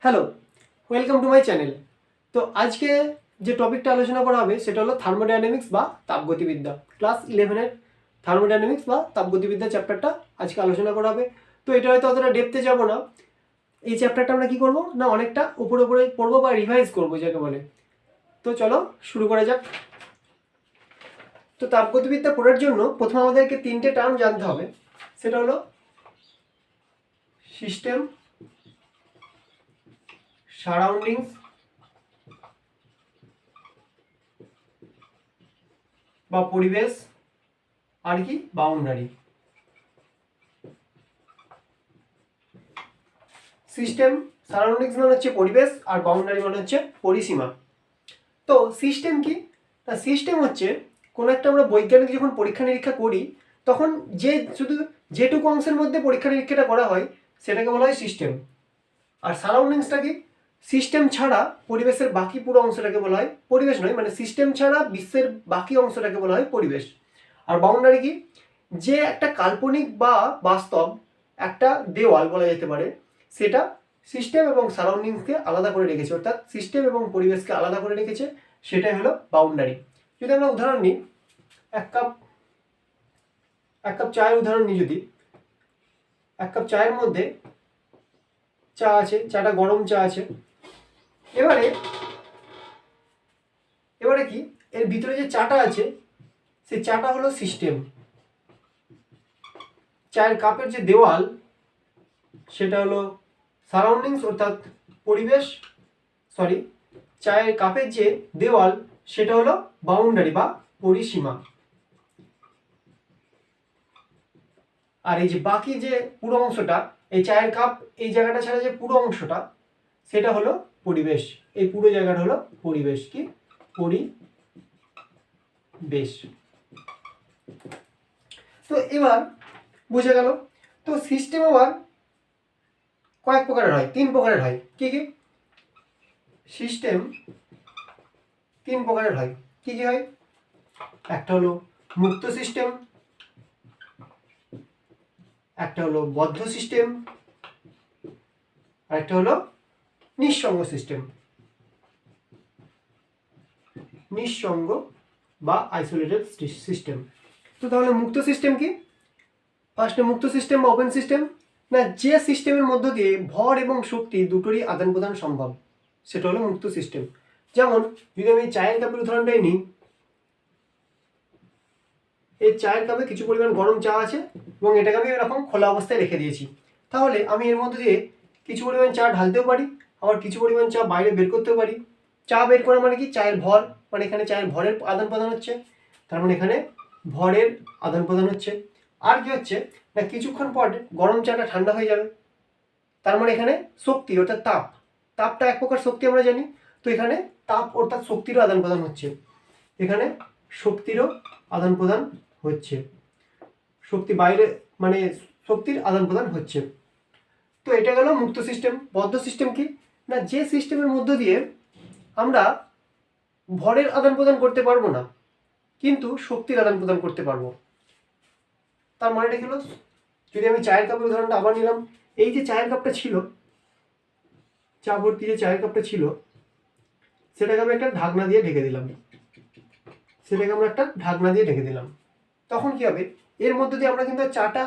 Hello, welcome to my channel. তো আজকে যে টপিকটা আলোচনা করা হবে সেটা হলো থার্মোডাইনামিক্স বা তাপগতিবিদ্যা। ক্লাস 11-এর থার্মোডাইনামিক্স বা তাপগতিবিদ্যা চ্যাপ্টারটা আজকে আলোচনা করা হবে। তো এটা হয়তো অতটা ডেপথে যাব না। এই চ্যাপ্টারটা আমরা কি করব না অনেকটা উপরে উপরে পড়বো বা রিভাইজ করবো যাকে বলে। তো চলো শুরু করা যাক। তো তাপগতিবিদ্যা পড়ার জন্য প্রথমে আমাদেরকে তিনটে টার্ম জানতে হবে। সেটা হলো সিস্টেম, সারাউন্ডিংস বা পরিবেশ, আর কি বাউন্ডারি। সিস্টেম, সারাউন্ডিংস মানে হচ্ছে পরিবেশ, আর বাউন্ডারি মানে হচ্ছে পরিসীমা। তো সিস্টেম কি না, সিস্টেম হচ্ছে কোনো একটা আমরা বৈজ্ঞানিক যখন পরীক্ষা নিরীক্ষা করি তখন যে শুধু যেটুকু অংশের মধ্যে পরীক্ষা নিরীক্ষাটা করা হয় সেটাকে বলা হয় সিস্টেম। আর সারাউন্ডিংসটা কি, সিস্টেম ছাড়া পরিবেশের বাকি পুরো অংশটাকে বলা হয় পরিবেশ নয়, মানে সিস্টেম ছাড়া বিশ্বের বাকি অংশটাকে বলা হয় পরিবেশ। আর বাউন্ডারি কি, যে একটা কাল্পনিক বা বাস্তব একটা দেওয়াল বলা যেতে পারে সেটা সিস্টেম এবং সারাউন্ডিংসকে আলাদা করে রেখেছে, অর্থাৎ সিস্টেম এবং পরিবেশকে আলাদা করে রেখেছে, সেটাই হলো বাউন্ডারি। যদি আমরা উদাহরণ নিই, এক কাপ চায়ের উদাহরণ নিই, যদি এক কাপ চায়ের মধ্যে চা আছে, চাটা গরম চা আছে, এবারে এবারে কি এর ভিতরে যে চাটা আছে সেই চাটা হলো সিস্টেম। চায়ের কাপের যে দেওয়াল সেটা হলো সারাউন্ডিংস অর্থাৎ পরিবেশ, সরি, চায়ের কাপের যে দেওয়াল সেটা হলো বাউন্ডারি বা পরিসীমা। আর এই যে বাকি যে পুরো অংশটা, এই চায়ের কাপ এই জায়গাটা ছাড়া যে পুরো অংশটা সেটা হলো পরিবেশ। এই পুরো জায়গাটা হলো পরিবেশ, কি পরিবেশ। তো এবার বুঝে গেল। তো সিস্টেম আবার কয়েক প্রকারের হয়, তিন প্রকারের হয়। কি কি সিস্টেম তিন প্রকারের হয়, কি কি হয়? একটা হলো মুক্ত সিস্টেম, একটা হলো বদ্ধ সিস্টেম, আর একটা হলো নিঃসঙ্গ সিস্টেম। নিঃসঙ্গ বা আইসোলেটেড সিস্টেম। তো তাহলে মুক্ত সিস্টেম কি? ফার্স্টে মুক্ত সিস্টেম বা ওপেন সিস্টেম, না যে সিস্টেমের মধ্য দিয়ে ভর এবং শক্তি দুটোরই আদান প্রদান সম্ভব সেটা হলো মুক্ত সিস্টেম। যেমন যদি আমি চায়ের কাপের উদাহরণটাই নিই, এই চায়ের কাপে কিছু পরিমাণ গরম চা আছে এবং এটাকে আমি এরকম খোলা অবস্থায় রেখে দিয়েছি। তাহলে আমি এর মধ্যে দিয়ে কিছু পরিমাণ চা ঢালতেও পারি, আবার কিছু পরিমাণ চা বাইরে বের করতেও পারি। চা বের করা মানে কি, চায়ের ভর, মানে এখানে চায়ের ভরের আদান প্রদান হচ্ছে, তার মানে এখানে ভরের আদান প্রদান হচ্ছে। আর কি হচ্ছে না, কিছুক্ষণ পর গরম চাটা ঠান্ডা হয়ে যাবে, তার মানে এখানে শক্তি অর্থাৎ তাপ, তাপটা এক প্রকার শক্তি আমরা জানি। তো এখানে তাপ অর্থাৎ শক্তিরও আদান প্রদান হচ্ছে, এখানে শক্তিরও আদান প্রদান হচ্ছে, শক্তি বাইরে মানে শক্তির আদান প্রদান হচ্ছে। তো এটা গেল মুক্ত সিস্টেম। বদ্ধ সিস্টেম কি না, যে সিস্টেমের মধ্য দিয়ে আমরা ভরের আদান প্রদান করতে পারবো না কিন্তু শক্তির আদান প্রদান করতে পারবো। তার মানেটা কি হলো, যদি আমি চায়ের কাপের উদাহরণটা আবার নিলাম, এই যে চায়ের কাপটা ছিল, চা ভর্তি যে চায়ের কাপটা ছিল সেটাকে আমি একটা ঢাকনা দিয়ে ঢেকে দিলাম, তখন কি হবে, এর মধ্যে দিয়ে আমরা কিন্তু চাটা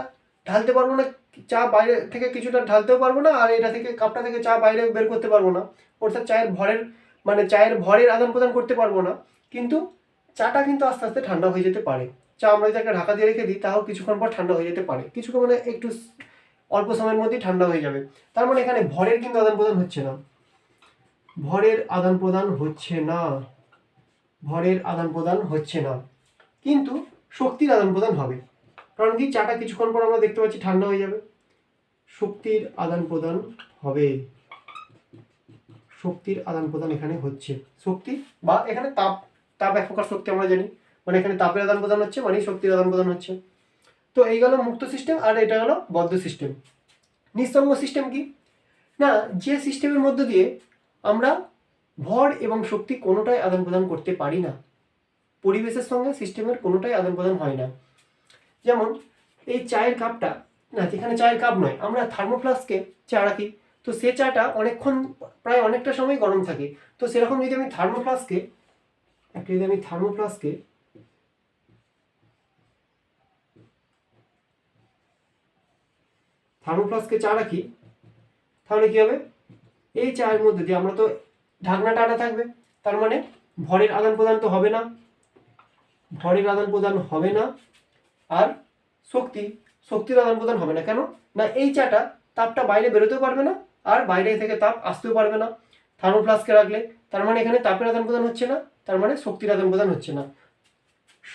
ঢালতে পারবো না, চা বাইরে থেকে কিছুটা ঢালতেও পারবো না, আর এটা থেকে কাপটা থেকে চা বাইরে বের করতে পারবো না, অর্থাৎ চায়ের ভরের আদান প্রদান করতে পারবো না। কিন্তু চাটা কিন্তু আস্তে আস্তে ঠান্ডা হয়ে যেতে পারে। চা আমরা যদি একটা ঢাকা দিয়ে রেখে দিই তাও কিছুক্ষণ পর ঠান্ডা হয়ে যেতে পারে, কিছুক্ষণ মানে একটু অল্প সময়ের মধ্যেই ঠান্ডা হয়ে যাবে। তার মানে এখানে ভরের কিন্তু আদান প্রদান হচ্ছে না, ভরের আদান প্রদান হচ্ছে না, ভরের আদান প্রদান হচ্ছে না, কিন্তু শক্তির আদান প্রদান হবে। কারণ কি, চাটা কিছুক্ষণ পর আমরা দেখতে পাচ্ছি ঠান্ডা হয়ে যাবে, শক্তির আদান প্রদান হবে, শক্তির আদান প্রদান এখানে হচ্ছে। শক্তি বা এখানে তাপ, তাপ এক প্রকার শক্তি আমরা জানি, মানে এখানে তাপের আদান প্রদান হচ্ছে মানে শক্তির আদান প্রদান হচ্ছে। তো এই গেল মুক্ত সিস্টেম, আর এটা গেল বদ্ধ সিস্টেম। নিঃসঙ্গ সিস্টেম কি না, যে সিস্টেমের মধ্য দিয়ে আমরা ভর এবং শক্তি কোনোটাই আদান প্রদান করতে পারি না, পরিবেশের সঙ্গে সিস্টেমের কোনোটাই আদান প্রদান হয় না। যেমন এই চায়ের কাপটা, না যেখানে চায়ের কাপ নয়, আমরা থার্মোফ্লাস্কে চা রাখি, তো সে চাটা অনেকক্ষণ, প্রায় অনেকটা সময় গরম থাকে। তো সেরকম যদি আমি থার্মোফ্লাস্কে চা রাখি, তাহলে কি হবে, এই চায়ের মধ্যে দিয়ে আমরা তো ঢাকনাটা আটা থাকবে, তার মানে ভরের আদান প্রদান তো হবে না, আর শক্তির আদান প্রদান হবে না। কেন না, এই চাটা তাপটা বাইরে বেরোতেও পারবে না, আর বাইরে থেকে তাপ আসতেও পারবে না থার্মোফ্লাস্কে রাখলে। তার মানে এখানে তাপের আদান প্রদান হচ্ছে না, তার মানে শক্তির আদান প্রদান হচ্ছে না,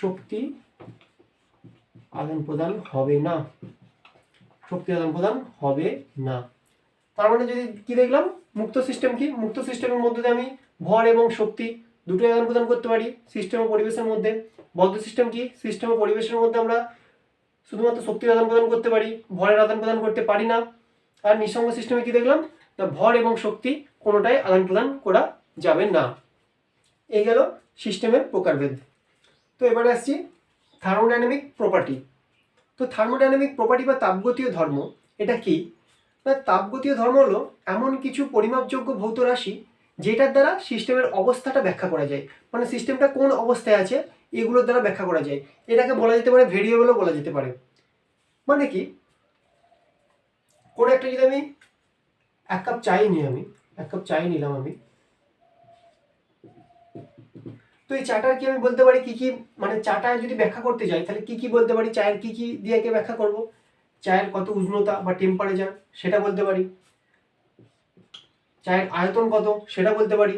শক্তি আদান প্রদান হবে না। তার মানে যদি কি দেখলাম, মুক্ত সিস্টেম কি, মুক্ত সিস্টেমের মধ্যে আমি ভর এবং শক্তি দুটোই আদান প্রদান করতে পারি সিস্টেম ও পরিবেশের মধ্যে। বদ্ধ সিস্টেম কি, সিস্টেম ও পরিবেশের মধ্যে আমরা শুধুমাত্র শক্তির আদান প্রদান করতে পারি, ভরের আদান প্রদান করতে পারি না। আর নিঃসঙ্গ সিস্টেমে কি দেখলাম, ভর এবং শক্তি কোনোটাই আদান প্রদান করা যাবে না। এই গেল সিস্টেমের প্রকারভেদ। তো এবারে আসছি থার্মোডাইনামিক প্রপার্টি। তো থার্মোডাইনামিক প্রপার্টি বা তাপগতীয় ধর্ম এটা কি না, তাপগতীয় ধর্ম হলো এমন কিছু পরিমাপযোগ্য ভৌত রাশি যেটার দ্বারা সিস্টেমের অবস্থাটা ব্যাখ্যা করা যায়, মানে সিস্টেমটা কোন অবস্থায় আছে এগুলোর দ্বারা ব্যাখ্যা করা যায়। এটাকে বলা যেতে পারে ভেরিয়েবলও বলা যেতে পারে। মানে কি, কোনো একটা যদি আমি এক কাপ চাই নিলাম আমি, তো এই চাটার কি আমি বলতে পারি কি কি, মানে চাটা যদি ব্যাখ্যা করতে যাই তাহলে কি কি বলতে পারি, চায়ের কি কি দিয়ে একে ব্যাখ্যা করব, চায়ের কত উষ্ণতা বা টেম্পারেচার সেটা বলতে পারি, চায়ের আয়তন কত সেটা বলতে পারি,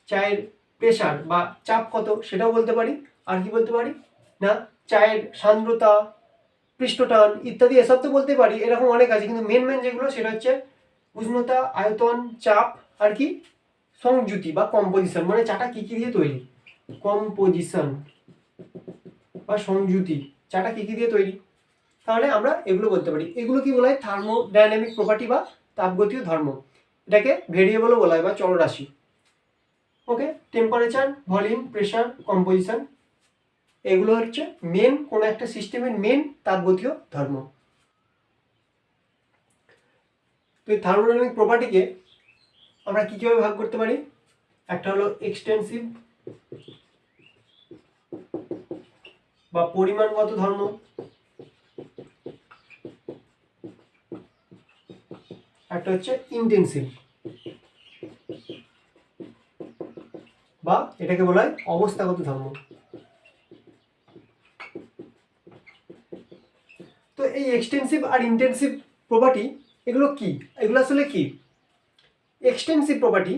চায়ের প্রেসার বা চাপ কত সেটাও বলতে পারি, আর কি বলতে পারি না, চায়ের সান্দ্রতা, পৃষ্ঠটান ইত্যাদি এসব তো বলতে পারি। এরকম অনেক আছে, কিন্তু মেন যেগুলো সেটা হচ্ছে উষ্ণতা, আয়তন, চাপ, আর কি সংযুতি বা কম্পোজিশন, মানে চাটা কি কি দিয়ে তৈরি, কম্পোজিশন বা সংযুতি, চাটা কি কি দিয়ে তৈরি, তাহলে আমরা এগুলো বলতে পারি। এগুলো কি বলা হয়, থার্মোডাইনামিক প্রপার্টি বা তাপগতীয় ধর্ম। এটাকে ভেরিয়েবলও বলা হয় বা চলরাশি। ওকে, টেম্পারেচার, ভলিউম, প্রেসার, কম্পোজিশন, এগুলো হচ্ছে মেন কোনো একটা সিস্টেমের মেন তাপগতীয় ধর্ম। তো এই থার্মোডাইনামিক প্রপার্টিকে আমরা কি কিভাবে ভাগ করতে পারি, একটা হলো এক্সটেন্সিভ বা পরিমাণগত ধর্ম, একটা হচ্ছে ইন্টেন্সিভ বা এটাকে বলা হয় অবস্থাগত ধর্ম। তো এই এক্সটেন্সিভ আর ইন্টেন্সিভ প্রপার্টি এগুলো কি, এগুলো আসলে কি, এক্সটেন্সিভ প্রপার্টি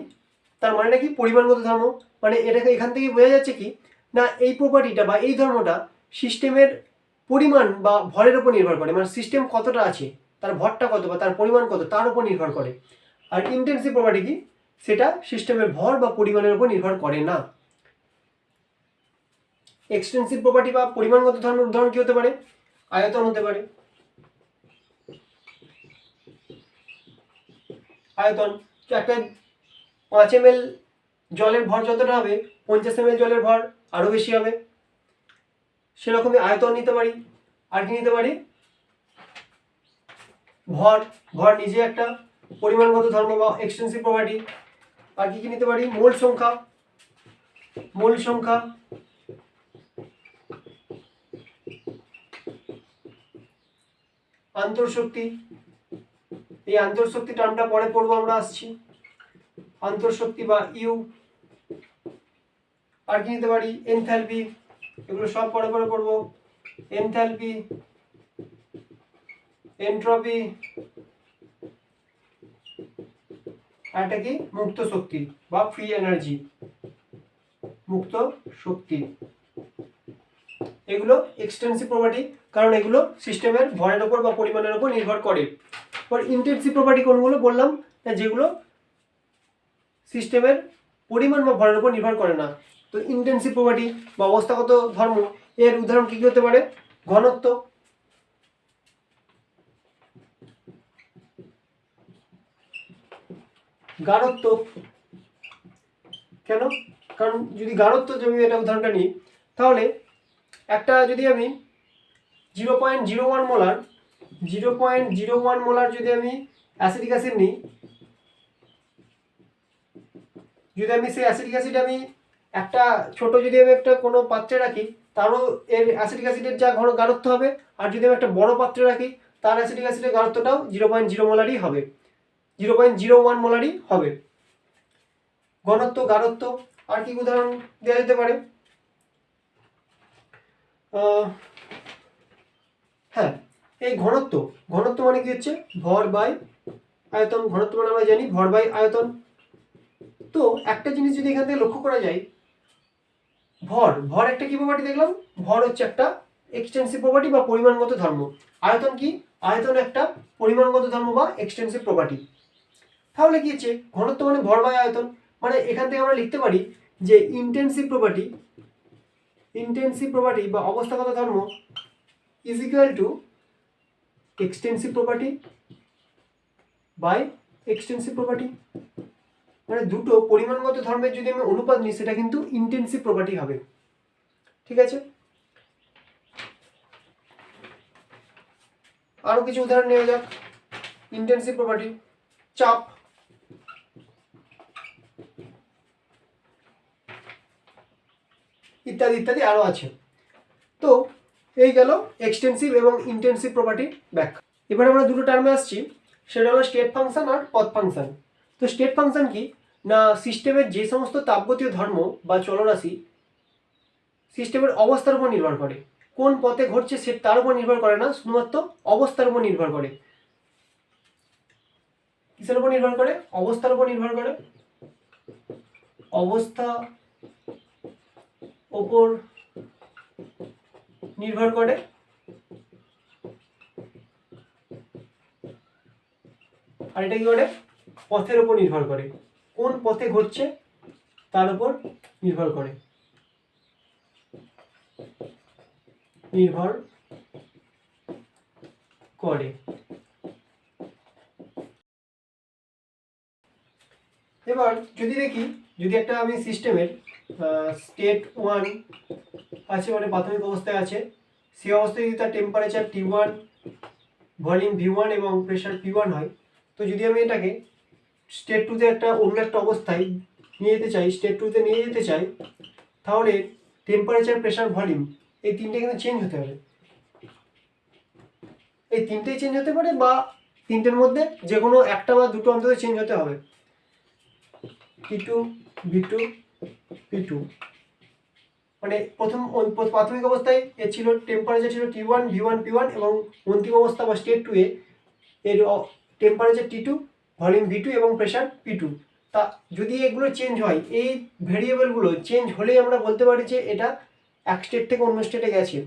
তার মানে নাকি পরিমাণগত ধর্ম, মানে এটাকে এখান থেকে বোঝা যাচ্ছে কি না, এই প্রপার্টিটা বা এই ধর্মটা সিস্টেমের পরিমাণ বা ভরের উপর নির্ভর করে, মানে সিস্টেম কতটা আছে তার ভরটা কত বা তার পরিমাণ কত তার উপর নির্ভর করে। আর ইন্টেন্সিভ প্রপার্টি কি, সেটা সিস্টেমের ভর বা পরিমাণের উপর নির্ভর করে না। এক্সটেন্সিভ প্রপার্টি বা পরিমাণগত ধর্মের উদাহরণ কি হতে পারে, আয়তন হতে পারে, আয়তন একটা 5 ml জলের ভর যতটা হবে 50 ml জলের ভর আরো বেশি হবে, সেরকমই আয়তন নিতে পারি। আর কি নিতে পারি, ভর নিজে একটা পরিমাণগত ধর্ম বা এক্সটেন্সিভ প্রপার্টি। আর কি কি নিতে পারি, মোল সংখ্যা, আন্তঃশক্তি, এই আন্তঃশক্তি টার্মটা পরে পড়বো, আমরা আসছি আন্তঃশক্তি বা ইউ। আর কি নিতে পারি, এনথালপি, এগুলো সব পরে পড়বো, এনথালপি, এনট্রপি, আর এটা কি মুক্ত শক্তি বা ফ্রি এনার্জি, মুক্ত শক্তি। এগুলো এক্সটেন্সিভ প্রপার্টি, কারণ এগুলো সিস্টেমের ভরের উপর বা পরিমাণের উপর নির্ভর করে। পর ইন্টেন্সিভ প্রপার্টি কোনগুলো বললাম না, যেগুলো সিস্টেমের পরিমাণ বা ভরের উপর নির্ভর করে না। তো ইন্টেন্সিভ প্রপার্টি বা অবস্থাগত ধর্ম এর উদাহরণ কি কি হতে পারে, ঘনত্ব, গাঢ়ত্ব। কেন, কারণ যদি গাঢ়ত্ব যদি এটা উদাহরণটা নিই, তাহলে একটা যদি আমি 0.01 মোলার যদি আমি অ্যাসিটিক অ্যাসিড নিই, যদি আমি সেই অ্যাসিটিক অ্যাসিড আমি একটা ছোট যদি আমি একটা কোনো পাত্রে রাখি, তারও এর অ্যাসিটিক অ্যাসিডের যা গাঢ়ত্ব হবে, আর যদি আমি একটা বড় পাত্রে রাখি তার অ্যাসিটিক অ্যাসিডের গাঢ়ত্বটাও 0.0 মোলারই হবে, 0.01 মোলারই হবে। ঘনত্ব, গাঢ়ত্ব, আর কি উদাহরণ দেওয়া যেতে পারে? হ্যাঁ, এই ঘনত্ব, ঘনত্ব মানে কি হচ্ছে ভর বাই আয়তন। ঘনত্ব মানে আমরা জানি ভর বাই আয়তন। তো একটা জিনিস যদি এখান থেকে লক্ষ্য করা যায়, ভর, ভর একটা কি প্রপার্টি দেখলাম? ভর হচ্ছে একটা এক্সটেন্সিভ প্রপার্টি বা পরিমাণগত ধর্ম। আয়তন কি? আয়তন একটা পরিমাণগত ধর্ম বা এক্সটেন্সিভ প্রপার্টি। তাহলে কি হচ্ছে ঘনত্ব মানে ভর বাই আয়তন, মানে এখান থেকে আমরা লিখতে পারি যে ইন্টেন্সিভ প্রপার্টি বা অবস্থাগত ধর্ম is equal to extensive property by extensive property. মানে দুটো পরিমাণগত ধর্মের যদি আমি অনুপাত নিই সেটা কিন্তু ইন্টেন্সিভ প্রপার্টি হবে। ঠিক আছে, আরো কিছু উদাহরণ নেওয়া যাক। ইন্টেন্সিভ প্রপার্টি, চাপ, ইত্যাদি ইত্যাদি আরো আছে। তো এই গেল এক্সটেন্সিভ এবং ইন্টেন্সিভ প্রপার্টির ব্যাখ্যা। এবার আমরা দুটো টার্মে আসছি, সেটা হলো স্টেট ফাংশন আর পথ ফাংশন। তো স্টেট ফাংশন কি না, সিস্টেমের যে সমস্ত তাপগতীয় ধর্ম বা চলরাশি সিস্টেমের অবস্থার উপর নির্ভর করে, কোন পথে ঘটছে সে তার উপর নির্ভর করে না, শুধুমাত্র অবস্থার উপর নির্ভর করে। কিসের উপর নির্ভর করে? অবস্থার উপর নির্ভর করে। অবস্থা উপর নির্ভর করে। আর এটা কি করে? পথের উপর নির্ভর করে, কোন পথে ঘটছে তার উপর নির্ভর করে, নির্ভর করে। এবার যদি দেখি, যদি একটা আমি সিস্টেমের স্টেট 1 আছে, মানে প্রাথমিক অবস্থায় আছে, সেই অবস্থায় যদি তার টেম্পারেচার T1, ভলিউম V1 এবং প্রেশার P1 হয়, তো যদি আমি এটাকে স্টেট 2তে একটা অন্য একটা অবস্থায় নিয়ে যেতে চাই, স্টেট 2তে নিয়ে যেতে চাই, তাহলে টেম্পারেচার, প্রেশার, ভলিউম এই তিনটে কিন্তু চেঞ্জ হতে হবে। এই তিনটেই চেঞ্জ হতে পারে, বা তিনটের মধ্যে যে কোনো একটা বা দুটো অন্তত চেঞ্জ হতে হবে। T2, V2, P2, মানে প্রাথমিক অবস্থায় এর ছিল টেম্পারেচার ছিল T1, V1, P1 এবং অন্তিম অবস্থা বা স্টেট 2 এর টেম্পারেচার T2, ভলিউম V2 এবং প্রেশার P2। তা যদি এগুলো চেঞ্জ হয়, এই ভেরিয়েবলগুলো চেঞ্জ হলেই আমরা বলতে পারি যে এটা এক স্টেট থেকে অন্য স্টেটে গেছে।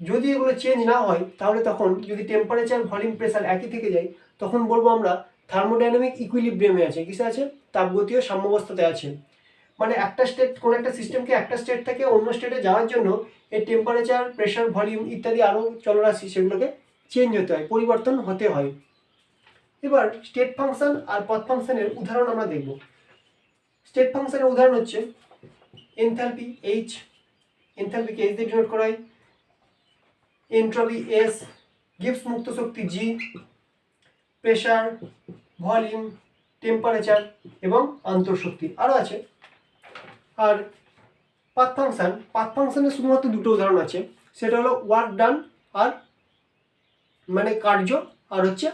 যদি এগুলো চেঞ্জ না হয়, তাহলে তখন যদি টেম্পারেচার, ভলিউম, প্রেশার একই থেকে যায়, তখন বলবো আমরা থার্মোডাইনামিক ইকুইলিব্রিয়ামে আছে। কিসে আছে? তাপগতীয় সাম্যাবস্থাতে আছে। মানে একটা স্টেট, কোনো একটা সিস্টেমকে একটা স্টেট থেকে অন্য স্টেটে যাওয়ার জন্য এর টেম্পারেচার, প্রেশার, ভলিউম ইত্যাদি আরও চলরাশি সেগুলোকে চেঞ্জ হতে হয়, পরিবর্তন হতে হয়। এবার স্টেট ফাংশন আর পথ ফাংশনের উদাহরণ আমরা দেখব। স্টেট ফাংশনের উদাহরণ হচ্ছে এনথালপি H, এনথালপিকে H দিয়ে ডিনোট করা হয়, এন্ট্রপি S, গিবস মুক্ত শক্তি G, প্রেশার, ভলিউম, টেম্পারেচার এবং আন্তঃশক্তি আরও আছে। আর পাথ ফাংশনের শুধুমাত্র দুটো উদাহরণ আছে, সেটা হলো ওয়ার্ক ডান আর মানে কার্য, আর হচ্ছে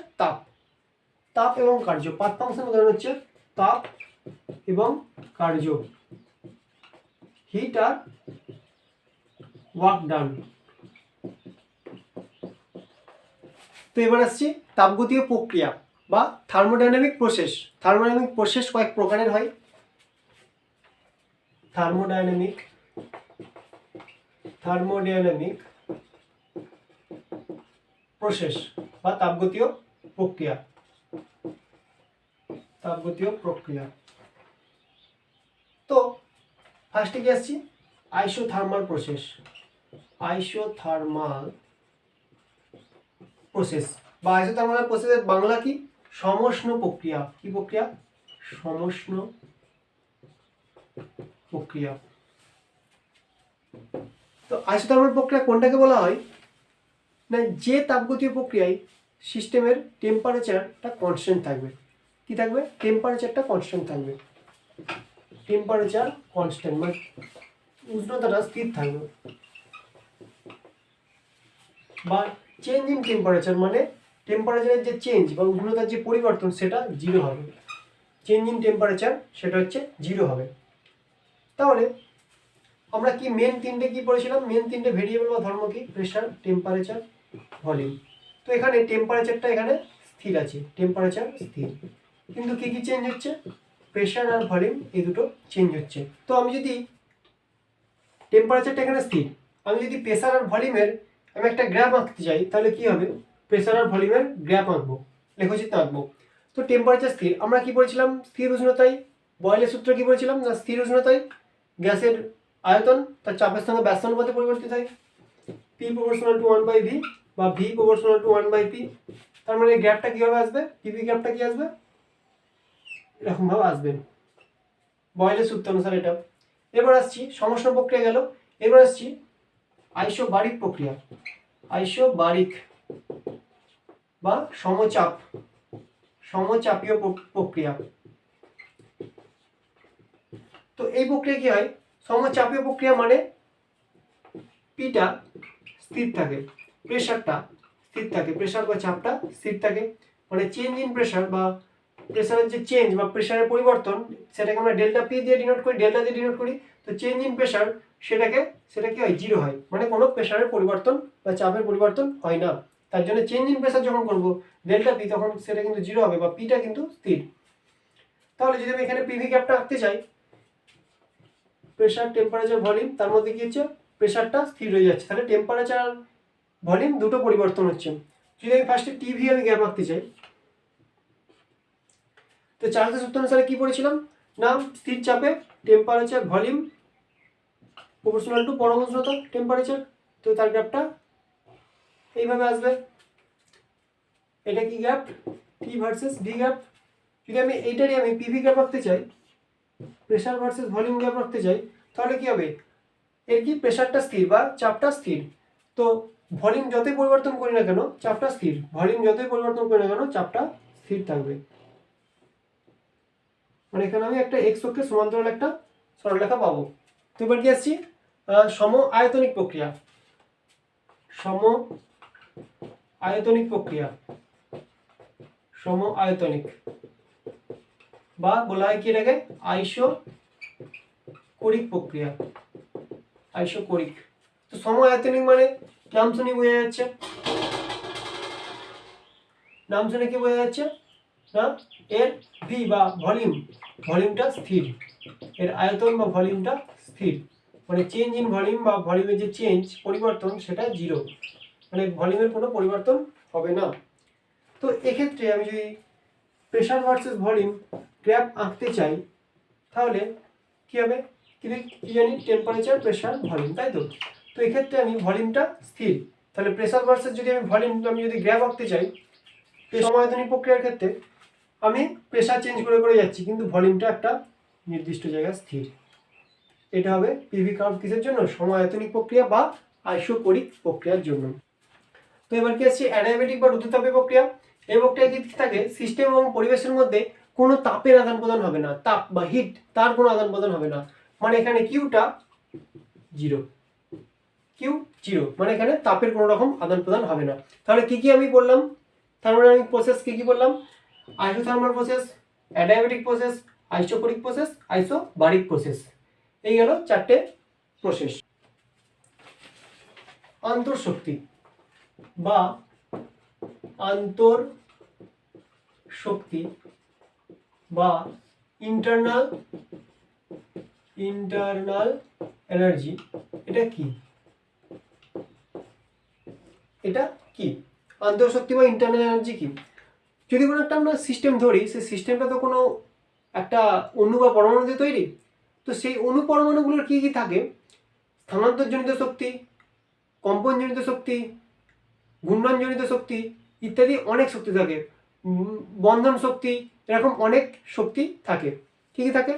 তাপ এবং কার্য। পাথ ফাংশন উদাহরণ হচ্ছে তাপ এবং কার্য, হিট আর ওয়ার্ক ডান। তো এবার আসছি তাপগতীয় প্রক্রিয়া বা থার্মোডাইনামিক প্রসেস। থার্মোডাইনামিক প্রসেস কয়েক প্রকারের হয়। থার্মোডাইনামিক প্রসেস বা তাপগতীয় প্রক্রিয়া। তো ফার্স্টে কি আসছি? আইসোথার্মাল প্রসেস বা আইসোথার্মাল প্রসেসের বাংলা কি? সমষ্ণ প্রক্রিয়া। কি প্রক্রিয়া? সমষ্ণ প্রক্রিয়া। তো আইসোথার্মাল প্রক্রিয়া কোনটাকে বলা হয় না, যে তাপগতীয় প্রক্রিয়ায় সিস্টেমের টেম্পারেচারটা কনস্ট্যান্ট থাকবে। কি থাকবে? টেম্পারেচারটা কনস্ট্যান্ট থাকবে। টেম্পারেচার কনস্ট্যান্ট মানে উষ্ণতাটা স্থির থাকবে। বা চেঞ্জ ইন টেম্পারেচার মানে টেম্পারেচারের যে চেঞ্জ বা উষ্ণতার যে পরিবর্তন সেটা জিরো হবে। চেঞ্জ ইন টেম্পারেচার সেটা হচ্ছে জিরো হবে। তাহলে আমরা কি মেন তিনটে কি পড়েছিলাম? মেন তিনটে ভেরিয়েবল বা ধর্ম কি? Pressure, temperature, volume. তো এখানে টেম্পারেচারটা এখানে স্থির আছে, টেম্পারেচার স্থির, কিন্তু কি কি চেঞ্জ হচ্ছে? প্রেসার আর ভলিউম এই দুটো চেঞ্জ হচ্ছে। তো আমি যদি টেম্পারেচারটা এখানে স্থির, আমি যদি প্রেসার আর ভলিউমের আমি একটা গ্রাফ আঁকতে চাই, তাহলে কি হবে? প্রেসার আর ভলিউমের গ্রাফ আঁকবো, লেখচিত্র আঁকবো। তো টেম্পারেচার স্থির, আমরা কি পড়েছিলাম? স্থির উষ্ণতায় বয়েলের সূত্র কি পড়েছিলাম? না স্থির উষ্ণতায় গ্যাসের আয়তন তার চাপের সঙ্গে ব্যস্ত অনুপাতে পরিবর্তিত হয়, পি প্রপোর্শনাল টু 1/v বা ভি প্রপোর্শনাল টু 1/p। তার মানে গ্যাপটা কীভাবে আসবে? পিভি গ্যাপটা কি আসবে? এরকমভাবে আসবে বয়েলের সূত্র অনুসারে এটা। এবার আসছি সমষ্ণ প্রক্রিয়া গেল, এবার আসছি আইসোবারিক প্রক্রিয়া। আইসোবারিক বা সমচাপীয় প্রক্রিয়া। তো এই প্রক্রিয়া কি হয়? সমচাপীয় প্রক্রিয়া মানে পিটা স্থির থাকে, প্রেসারটা স্থির থাকে, প্রেসার বা চাপটা স্থির থাকে। মানে চেঞ্জ ইন প্রেসার বা প্রেসারের যে চেঞ্জ বা প্রেসারের পরিবর্তন সেটাকে আমরা ডেল্টা পি দিয়ে ডিনোট করি, ডেল্টা দিয়ে ডিনোট করি। তো চেঞ্জ ইন প্রেসার সেটা কি হয়? জিরো হয়, মানে কোনো প্রেসারের পরিবর্তন বা চাপের পরিবর্তন হয় না। তার জন্য চেঞ্জ ইন প্রেসার যখন করবো ডেল্টা পি, তখন সেটা কিন্তু জিরো হবে বা পিটা কিন্তু স্থির। তাহলে যদি আমি এখানে পিভি গ্যাপটা আঁকতে চাই, প্রেসার, টেম্পারেচার, ভলিউম, তার মধ্যে কি হচ্ছে? প্রেসারটা স্থির হয়ে যাচ্ছে, তাহলে টেম্পারেচার আর ভলিউম দুটো পরিবর্তন হচ্ছে। যদি আমি ফার্স্টে টিভি আমি গ্যাপ আঁকতে চাই, তো চার্লসের সূত্র অনুসারে কি পড়েছিলাম? না স্থির চাপে টেম্পারেচার ভলিউম প্রপোর্শনাল টু পরম উষ্ণতা টেম্পারেচার। তো তার গ্যাপটা এইভাবে আসবে। এটা কি গ্যাপ? টি ভার্সেস ভি গ্যাপ। যদি আমি এইটারই আমি পিভি গ্যাপ রাখতে চাই, প্রেসার ভার্সেস ভলিউম গ্যাপ রাখতে চাই, তাহলে কি হবে? এর কি প্রেসারটা স্থির বা চাপটা স্থির, তো ভলিউম যতই পরিবর্তন করি না কেন চাপটা স্থির, ভলিউম যতই পরিবর্তন করি না কেন চাপটা স্থির থাকবে। মানে এখানে আমি একটা এক্স অক্ষের সমান্তরাল একটা সরলরেখা পাবো। তো এবার কি আসছি? সম আয়তনিক প্রক্রিয়া। সম আয়তনিক প্রক্রিয়া, সম আয়তনিক বা বলা হয় কি এটাকে? আইসোকোরিক প্রক্রিয়া। আইসোকোরিক। তো সম আয়তনিক মানে নাম শুনে বোঝা যাচ্ছে, নাম শুনে কি বোঝা যাচ্ছে? না এর ভি বা ভলিউমটা স্থির, এর আয়তন বা ভলিউমটা স্থির। মানে চেঞ্জ ইন ভলিউম বা ভলিউমের যে চেঞ্জ পরিবর্তন সেটা জিরো, মানে ভলিউমের কোনো পরিবর্তন হবে না। তো এক্ষেত্রে আমি যদি প্রেসার ভার্সেস ভলিউম গ্রাফ আঁকতে চাই, তাহলে কি হবে? কি জানি? টেম্পারেচার, প্রেসার, ভলিউম, তাই তো? তো এক্ষেত্রে আমি ভলিউমটা স্থির, তাহলে প্রেসার ভার্সেস যদি আমি ভলিউম আমি যদি গ্রাফ আঁকতে চাই, সমায়তনিক প্রক্রিয়ার ক্ষেত্রে আমি প্রেসার চেঞ্জ করে করে যাচ্ছি, কিন্তু ভলিউমটা একটা নির্দিষ্ট জায়গায় স্থির। এটা হবে পিভি কার্ভ কিসের জন্য? সমায়তনিক প্রক্রিয়া বা আইসোকোরিক প্রক্রিয়ার জন্য। তো এবার কি আসছে? অ্যাডিয়াবেটিক বা রুদ্ধতাপীয় প্রক্রিয়া। এই প্রক্রিয়া কি থাকে? সিস্টেম এবং পরিবেশের মধ্যে কোনো তাপের আদান প্রদান হবে না, তাপ বা হিট তার কোনো আদান প্রদান হবে না। মানে এখানে কিউটা জিরো, কিউ জিরো, মানে এখানে তাপের কোনো রকম আদান প্রদান হবে না। তাহলে কি কি আমি বললাম? থার্মোডাইনামিক প্রসেস কি কি বললাম? Isothermal process, adiabatic process, isochoric process, isobaric process. এই গেল চারটে প্রসেস। আন্তঃশক্তি বা আন্তঃশক্তি বা ইন্টারনাল এনার্জি, এটা কি? এটা কি আন্তঃশক্তি বা ইন্টারনাল এনার্জি কি? যদি কোনো একটা আমরা সিস্টেম ধরি, সেই সিস্টেমটা তো কোনো একটা অণু বা পরমাণু দিয়ে তৈরি। তো সেই অণু পরমাণুগুলোর কি কি থাকে? স্থানান্তরজনিত শক্তি, কম্পনজনিত শক্তি, ঘূর্ণনজনিত শক্তি ইত্যাদি অনেক শক্তি থাকে, বন্ধন শক্তি, এরকম অনেক শক্তি থাকে। কি কি থাকে?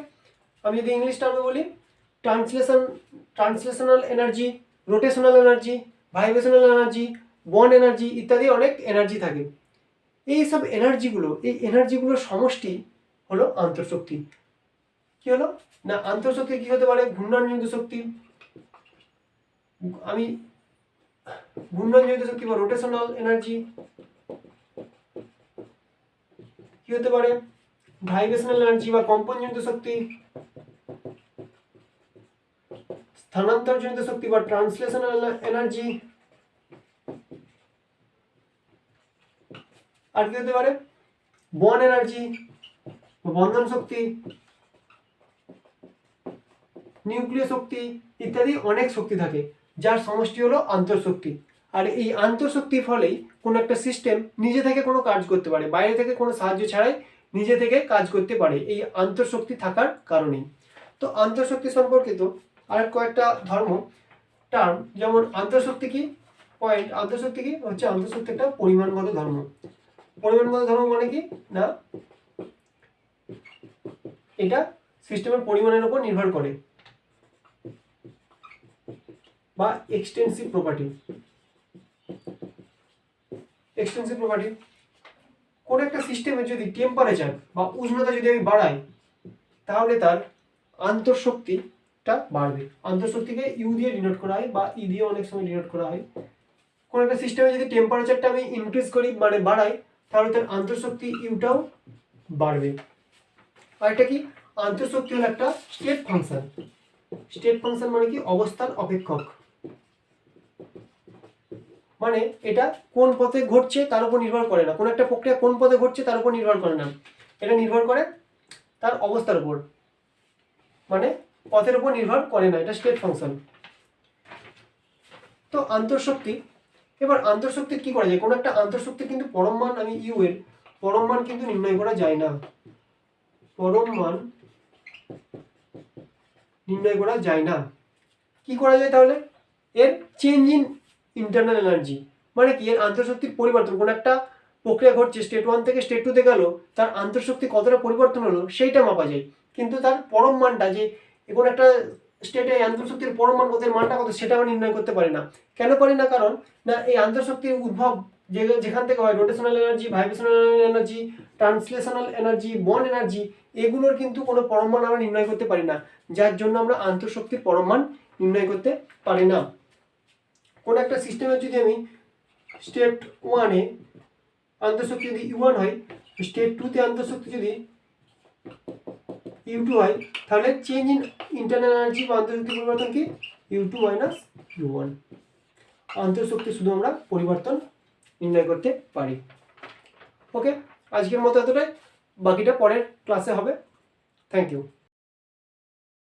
আমি যদি ইংলিশ টার্মে বলি, translational energy, rotational energy, vibrational energy, bond energy ইত্যাদি অনেক এনার্জি থাকে। এই এনার্জিগুলোর সমষ্টি হলো আন্তঃশক্তি। কি হলো না, আন্তঃশক্তি কি হতে পারে? ঘূর্ণনজনিত শক্তি, ঘূর্ণনজনিত শক্তি বা রোটেশনাল এনার্জি। কি হতে পারে? ভাইব্রেশনাল এনার্জি বা কম্পনজনিত শক্তি, স্থানান্তরজনিত শক্তি বা ট্রান্সলেশনাল এনার্জি। আর কি হতে পারে? বন্ড এনার্জি, বন্ধন শক্তি, নিউক্লিয় শক্তি ইত্যাদি অনেক শক্তি থাকে, যার সমষ্টি হলো আন্তঃশক্তি। আর এই আন্তঃশক্তির ফলেই কোনো একটা সিস্টেম নিজে থেকে কোনো কাজ করতে পারে, বাইরে থেকে কোনো সাহায্য ছাড়াই নিজে থেকে কাজ করতে পারে এই আন্তঃশক্তি থাকার কারণেই। তো আন্তঃশক্তি সম্পর্কিত আর কয়েকটা টার্ম, যেমন আন্তঃশক্তি কি পয়েন্ট, আন্তঃশক্তি কি হচ্ছে? আন্তঃশক্তি একটা পরিমাণগত ধর্ম। পরিমাণগত ধর্ম মানে কি না, এটা সিস্টেমের পরিমাণের উপর নির্ভর করে, বা এক্সটেন্সিভ প্রপার্টি। এক্সটেন্সিভ প্রপার্টি, কোন একটা সিস্টেমের যদি টেম্পারেচার বা উষ্ণতা যদি আমি বাড়াই, তাহলে তার আন্তঃশক্তিটা বাড়বে। আন্তঃশক্তিকে ইউ দিয়ে ডিনোট করা হয় বা ই দিয়ে অনেক সময় ডিনোট করা হয়। কোন একটা সিস্টেমে যদি টেম্পারেচারটা আমি ইনক্রিজ করি মানে বাড়াই, তাহলে তার আন্তঃশক্তি ইউটাও বাড়বে। আর এটা কি? আন্তঃশক্তি হলো একটা স্টেট ফাংশন। স্টেট ফাংশন মানে কি? অবস্থান অপেক্ষক। মানে এটা কোন পথে ঘটছে তার উপর নির্ভর করে না, কোন একটা প্রক্রিয়া কোন পথে ঘটছে তার উপর নির্ভর করে না, এটা নির্ভর করে তার অবস্থার উপর, মানে পথের উপর নির্ভর করে না, এটা স্টেট ফাংশন। তো আন্তঃশক্তি, এবার আন্তঃশক্তি কি করা যায়? কোন একটা আন্তঃশক্তি কিন্তু পরম মান, আমি ইউ এর পরম মান কিন্তু নির্ণয় করা যায় না, পরম মান নির্ণয় করা যায় না। কি করা যায় তাহলে? এর চেঞ্জ ইন ইন্টারনাল এনার্জি, মানে কি? এর আন্তঃশক্তির পরিবর্তন, কোন একটা প্রক্রিয়া ঘটছে, স্টেট 1 থেকে স্টেট 2 তে গেল, তার আন্তঃশক্তি কতটা পরিবর্তন হলো সেইটা মাপা যায়। কিন্তু তার পরম মানটা, যে কোন একটা স্টেটে আন্তঃশক্তির পরম মান কত, মানটা কত, সেটা আমরা নির্ণয় করতে পারি না। কেন পারি না? কারণ না, এই আন্তঃশক্তির উদ্ভব যেখান থেকে হয়, rotational energy, vibrational energy, translational energy, bond energy, এগুলোর কিন্তু কোনো পরম মান আমরা নির্ণয় করতে পারি না, যার জন্য আমরা আন্তঃশক্তির পরম মান নির্ণয় করতে পারি না। কোন একটা সিস্টেমের যদি আমি স্টেট 1 এ আন্তঃশক্তি যদি U1 হয়, স্টেট 2 তে আন্তঃশক্তি যদি U2 হয়, তাহলে চেঞ্জ ইন ইন্টারনাল এনার্জি বা আন্তঃশক্তি পরিবর্তন কি? U2 minus U1। আন্তঃশক্তি শুধু আমরা পরিবর্তন নির্ণয় করতে পারি। ওকে, আজকের মতো এতটাই, বাকিটা পরের ক্লাসে হবে। Thank you.